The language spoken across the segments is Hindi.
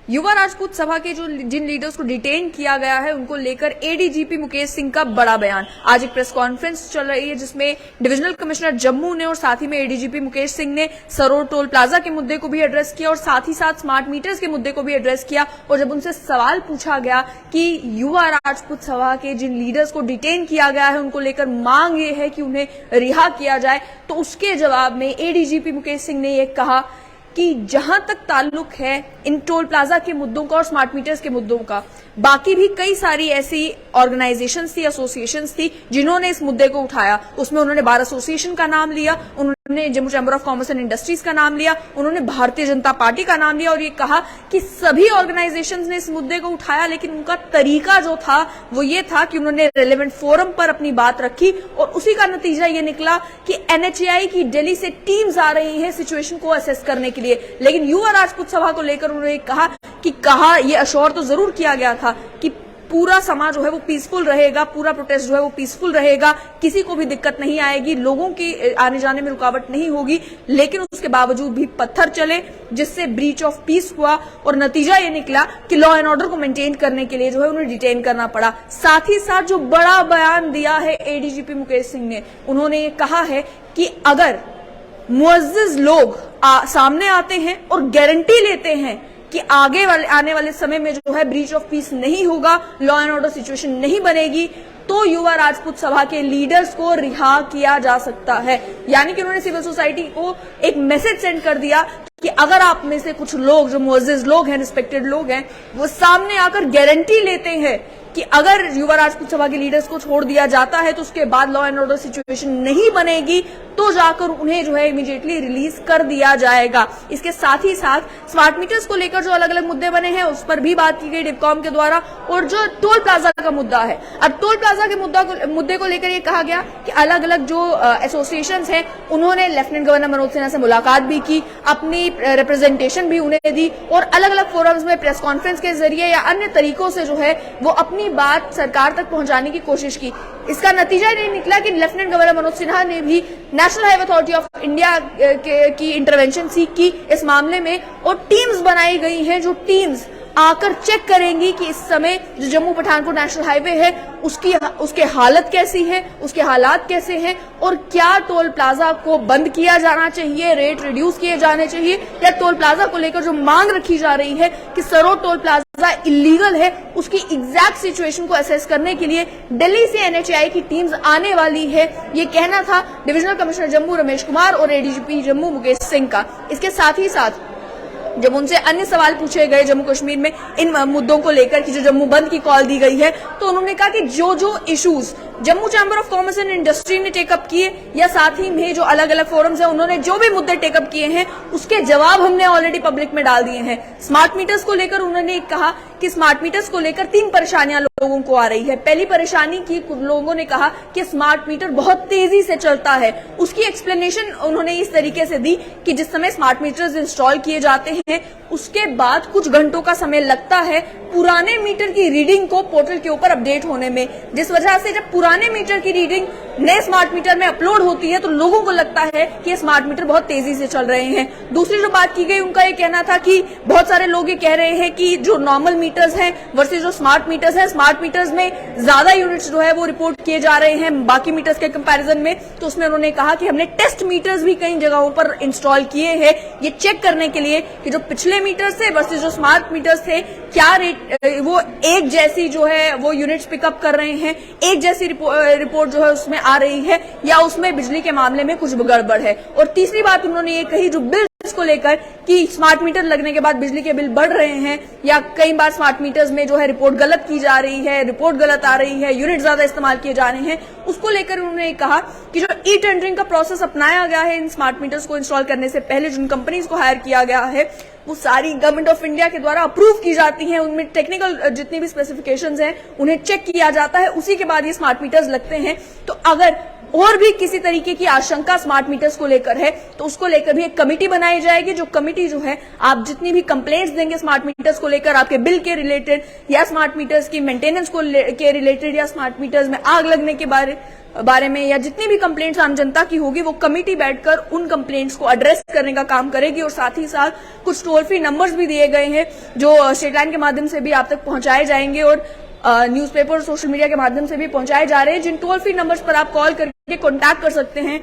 युवा राजपूत सभा के जो जिन लीडर्स को डिटेन किया गया है उनको लेकर एडीजीपी मुकेश सिंह का बड़ा बयान। आज एक प्रेस कॉन्फ्रेंस चल रही है जिसमें डिविजनल कमिश्नर जम्मू ने और साथ ही में एडीजीपी मुकेश सिंह ने सरोर टोल प्लाजा के मुद्दे को भी एड्रेस किया और साथ ही साथ स्मार्ट मीटर्स के मुद्दे को भी एड्रेस किया। और जब उनसे सवाल पूछा गया कि युवा राजपूत सभा के जिन लीडर्स को डिटेन किया गया है उनको लेकर मांग ये है कि उन्हें रिहा किया जाए, तो उसके जवाब में एडीजीपी मुकेश सिंह ने यह कहा कि जहां तक ताल्लुक है इन टोल प्लाजा के मुद्दों का और स्मार्ट मीटर्स के मुद्दों का, बाकी भी कई सारी ऐसी ऑर्गेनाइजेशंस थी, एसोसिएशंस थी जिन्होंने इस मुद्दे को उठाया। उसमें उन्होंने बार एसोसिएशन का नाम लिया, उन्होंने Jammu chamber of commerce and industries का नाम लिया, उन्होंने भारतीय जनता पार्टी का नाम लिया और ये कहा कि सभी ऑर्गेनाइजेशंस ने इस मुद्दे को उठाया, लेकिन उनका तरीका जो था वो ये था कि उन्होंने रेलेवेंट फोरम पर अपनी बात रखी और उसी का नतीजा ये निकला कि एनएचएआई की दिल्ली से टीम्स आ रही है सिचुएशन को असेस करने के लिए। लेकिन युवा राजपूत सभा को लेकर उन्होंने कहा ये अश्योर तो जरूर किया गया था कि पूरा समाज जो है वो पीसफुल रहेगा, पूरा प्रोटेस्ट जो है वो पीसफुल रहेगा, किसी को भी दिक्कत नहीं आएगी, लोगों की आने जाने में रुकावट नहीं होगी। लेकिन उसके बावजूद भी पत्थर चले जिससे ब्रीच ऑफ पीस हुआ और नतीजा ये निकला कि लॉ एंड ऑर्डर को मेंटेन करने के लिए जो है उन्हें डिटेन करना पड़ा। साथ ही साथ जो बड़ा बयान दिया है एडीजीपी मुकेश सिंह ने, उन्होंने ये कहा है कि अगर मुअज्जिज लोग सामने आते हैं और गारंटी लेते हैं कि आने वाले समय में जो है ब्रीच ऑफ पीस नहीं होगा, लॉ एंड ऑर्डर सिचुएशन नहीं बनेगी, तो युवा राजपूत सभा के लीडर्स को रिहा किया जा सकता है। यानी कि उन्होंने सिविल सोसाइटी को एक मैसेज सेंड कर दिया कि अगर आप में से कुछ लोग जो मुअज्जिज लोग हैं, रिस्पेक्टेड लोग हैं, वो सामने आकर गारंटी लेते हैं कि अगर युवा राजपूत सभा के लीडर्स को छोड़ दिया जाता है तो उसके बाद लॉ एंड ऑर्डर सिचुएशन नहीं बनेगी, तो जाकर उन्हें जो है इमीडिएटली रिलीज कर दिया जाएगा। इसके साथ ही साथ स्मार्ट मीटर्स को लेकर जो अलग अलग मुद्दे बने हैं उस पर भी बात की गई डिवकॉम के द्वारा। और जो टोल प्लाजा का मुद्दा है, अब टोल प्लाजा के मुद्दे को लेकर ये कहा गया कि अलग अलग जो एसोसिएशन हैं उन्होंने लेफ्टिनेंट गवर्नर मनोज सिन्हा से मुलाकात भी की, अपनी रिप्रेजेंटेशन भी उन्हें दी और अलग अलग फोरम्स में प्रेस कॉन्फ्रेंस के जरिए या अन्य तरीकों से जो है वो अपनी बात सरकार तक पहुंचाने की कोशिश की। इसका नतीजा ये निकला कि लेफ्टिनेंट गवर्नर मनोज सिन्हा ने भी national highway authority of India की इंटरवेंशन सीख की इस मामले में और टीम्स बनाई गई हैं जो टीम्स आकर चेक करेंगी कि इस समय जो जम्मू पठानकोट नेशनल हाईवे है उसकी हालत कैसी है, उसके हालात कैसे हैं और क्या टोल प्लाजा को बंद किया जाना चाहिए, रेट रिड्यूस किए जाने चाहिए, या टोल प्लाजा को लेकर जो मांग रखी जा रही है कि सरोर टोल प्लाजा इलीगल है, उसकी एग्जैक्ट सिचुएशन को असेस करने के लिए दिल्ली से एनएचएआई की टीम्स आने वाली है। ये कहना था डिविजनल कमिश्नर जम्मू रमेश कुमार और एडीजीपी जम्मू मुकेश सिंह का। इसके साथ ही साथ जब उनसे अन्य सवाल पूछे गए जम्मू कश्मीर में इन मुद्दों को लेकर कि जो जम्मू बंद की कॉल दी गई है, तो उन्होंने कहा कि जो issues Jammu chamber of commerce and industry ने टेकअप किए या साथ ही में जो अलग अलग फोरम्स हैं उन्होंने जो भी मुद्दे टेकअप किए हैं उसके जवाब हमने ऑलरेडी पब्लिक में डाल दिए हैं। स्मार्ट मीटर्स को लेकर उन्होंने कहा कि स्मार्ट मीटर्स को लेकर 3 परेशानियां लोगों को आ रही है। पहली परेशानी की लोगों ने कहा कि स्मार्ट मीटर बहुत तेजी से चलता है। उसकी एक्सप्लेनेशन उन्होंने इस तरीके से दी कि जिस समय स्मार्ट मीटर्स इंस्टॉल किए जाते हैं उसके बाद कुछ घंटों का समय लगता है पुराने मीटर की रीडिंग को पोर्टल के ऊपर अपडेट होने में, जिस वजह से जब पुराने मीटर की रीडिंग नए स्मार्ट मीटर में अपलोड होती है तो लोगों को लगता है कि ये स्मार्ट मीटर बहुत तेजी से चल रहे हैं। दूसरी जो बात की गई उनका ये कहना था कि बहुत सारे लोग ये कह रहे हैं कि जो नॉर्मल मीटर्स हैं वर्सेस जो स्मार्ट मीटर्स हैं, स्मार्ट मीटर्स में ज्यादा यूनिट्स जो है वो रिपोर्ट किए जा रहे हैं बाकी मीटर्स के कंपैरिजन में। तो उसमें उन्होंने कहा कि हमने टेस्ट मीटर्स भी कई जगहों पर इंस्टॉल किए हैं ये चेक करने के लिए कि जो पिछले मीटर्स थे वर्सेस जो स्मार्ट मीटर्स थे क्या रेट वो एक जैसी जो है वो यूनिट्स पिकअप कर रहे हैं, एक जैसी रिपोर्ट जो है उसमें आ रही है या उसमें बिजली के मामले में कुछ गड़बड़ है। और तीसरी बात उन्होंने ये कही जो बिल को लेकर कि स्मार्ट मीटर लगने के बाद बिजली के बिल बढ़ रहे हैं या कई बार स्मार्ट मीटर्स में जो है रिपोर्ट गलत की जा रही है, रिपोर्ट गलत आ रही है, यूनिट ज्यादा इस्तेमाल किए जा रहे हैं, उसको लेकर उन्होंने कहा कि जो ई टेंडरिंग का प्रोसेस अपनाया गया है इन स्मार्ट मीटर्स को इंस्टॉल करने से पहले जिन कंपनीज को हायर किया गया है वो सारी गवर्नमेंट ऑफ इंडिया के द्वारा अप्रूव की जाती हैं, उनमें टेक्निकल जितनी भी स्पेसिफिकेशंस हैं उन्हें चेक किया जाता है, उसी के बाद ये स्मार्ट मीटर्स लगते हैं। तो अगर और भी किसी तरीके की आशंका स्मार्ट मीटर्स को लेकर है तो उसको लेकर भी एक कमेटी बनाई जाएगी। जो कमेटी जो है, आप जितनी भी कंप्लेंट्स देंगे स्मार्ट मीटर्स को लेकर, आपके बिल के रिलेटेड या स्मार्ट मीटर्स की मेंटेनेंस के रिलेटेड या स्मार्ट मीटर्स में आग लगने के बारे में या जितनी भी कंप्लेंट्स आम जनता की होगी, वो कमेटी बैठकर उन कंप्लेंट्स को एड्रेस करने का काम करेगी। और साथ ही साथ कुछ टोल फ्री नंबर्स भी दिए गए हैं जो स्टेट लाइन के माध्यम से भी आप तक पहुंचाए जाएंगे और न्यूज़पेपर और सोशल मीडिया के माध्यम से भी पहुंचाए जा रहे हैं, जिन टोल फ्री नंबर्स पर आप कॉल करके कॉन्टैक्ट कर सकते हैं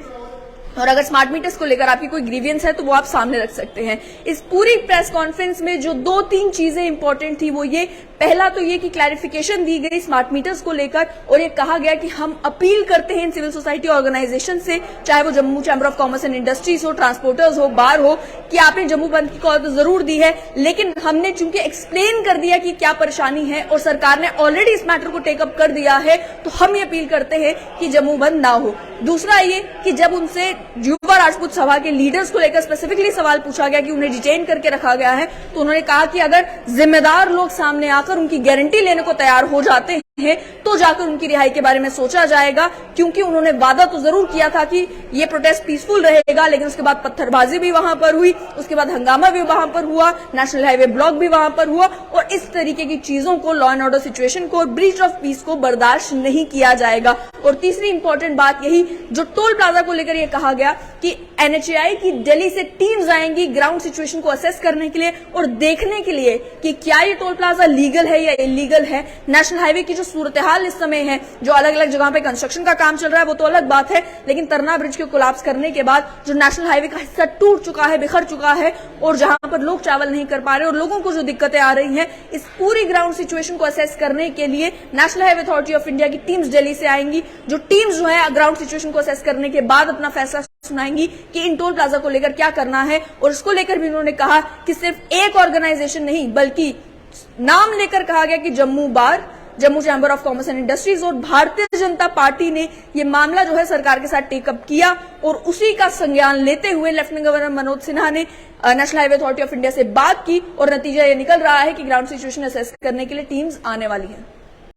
और अगर स्मार्ट मीटर्स को लेकर आपकी कोई ग्रीवियंस है तो वो आप सामने रख सकते हैं। इस पूरी प्रेस कॉन्फ्रेंस में जो 2-3 चीजें इंपॉर्टेंट थी वो ये, पहला तो ये कि क्लैरिफिकेशन दी गई स्मार्ट मीटर्स को लेकर और ये कहा गया कि हम अपील करते हैं इन सिविल सोसाइटी ऑर्गेनाइजेशन से, चाहे वो Jammu chamber of commerce and industries हो, ट्रांसपोर्टर्स हो, बार हो, कि आपने जम्मू बंद की कॉल तो जरूर दी है, लेकिन हमने चूंकि एक्सप्लेन कर दिया कि क्या परेशानी है और सरकार ने ऑलरेडी इस मैटर को टेकअप कर दिया है, तो हम ये अपील करते हैं कि जम्मू बंद ना हो। दूसरा ये कि जब उनसे युवा राजपूत सभा के लीडर्स को लेकर स्पेसिफिकली सवाल पूछा गया कि उन्हें डिटेन करके रखा गया है, तो उन्होंने कहा कि अगर जिम्मेदार लोग सामने आकर उनकी गारंटी लेने को तैयार हो जाते हैं तो जाकर उनकी रिहाई के बारे में सोचा जाएगा, क्योंकि उन्होंने वादा तो जरूर किया था कि ये प्रोटेस्ट पीसफुल रहेगा, लेकिन उसके बाद पत्थरबाजी भी वहां पर हुई, उसके बाद हंगामा भी वहां पर हुआ, नेशनल हाईवे ब्लॉक भी वहां पर हुआ और इस तरीके की चीजों को, लॉ एंड ऑर्डर सिचुएशन को और ब्रीच ऑफ पीस को बर्दाश्त नहीं किया जाएगा। और तीसरी इंपॉर्टेंट बात यही, जो टोल प्लाजा को लेकर यह कहा गया कि एनएचएआई की दिल्ली से टीम्स आएंगी ग्राउंड सिचुएशन को असेस करने के लिए और देखने के लिए कि क्या ये टोल प्लाजा लीगल है या इलीगल है। नेशनल हाईवे की जो सूरत हाल इस समय है, जो अलग अलग जगहों पे कंस्ट्रक्शन का काम चल रहा है वो तो अलग बात है, लेकिन तरना ब्रिज के कोलैप्स करने के बाद जो नेशनल हाईवे का हिस्सा टूट चुका है, बिखर चुका है और जहां पर लोग ट्रैवल नहीं कर पा रहे और लोगों को जो दिक्कतें आ रही हैं, इस पूरी ग्राउंड सिचुएशन को असेस करने के लिए national highway authority of India की टीम्स दिल्ली से आएंगी। जो टीम्स जो है ग्राउंड सिचुएशन को असेस करने के बाद अपना फैसला सुनाएंगी कि इन टोल प्लाजा को लेकर क्या करना है। और इसको लेकर भी उन्होंने कहा कि सिर्फ एक ऑर्गेनाइजेशन नहीं, बल्कि नाम लेकर कहा गया कि जम्मू बार, Jammu chamber of commerce and industries और भारतीय जनता पार्टी ने ये मामला जो है सरकार के साथ टेकअप किया और उसी का संज्ञान लेते हुए लेफ्टिनेंट गवर्नर मनोज सिन्हा ने national highway authority of India से बात की और नतीजा ये निकल रहा है कि ग्राउंड सिचुएशन असेस करने के लिए टीम्स आने वाली है।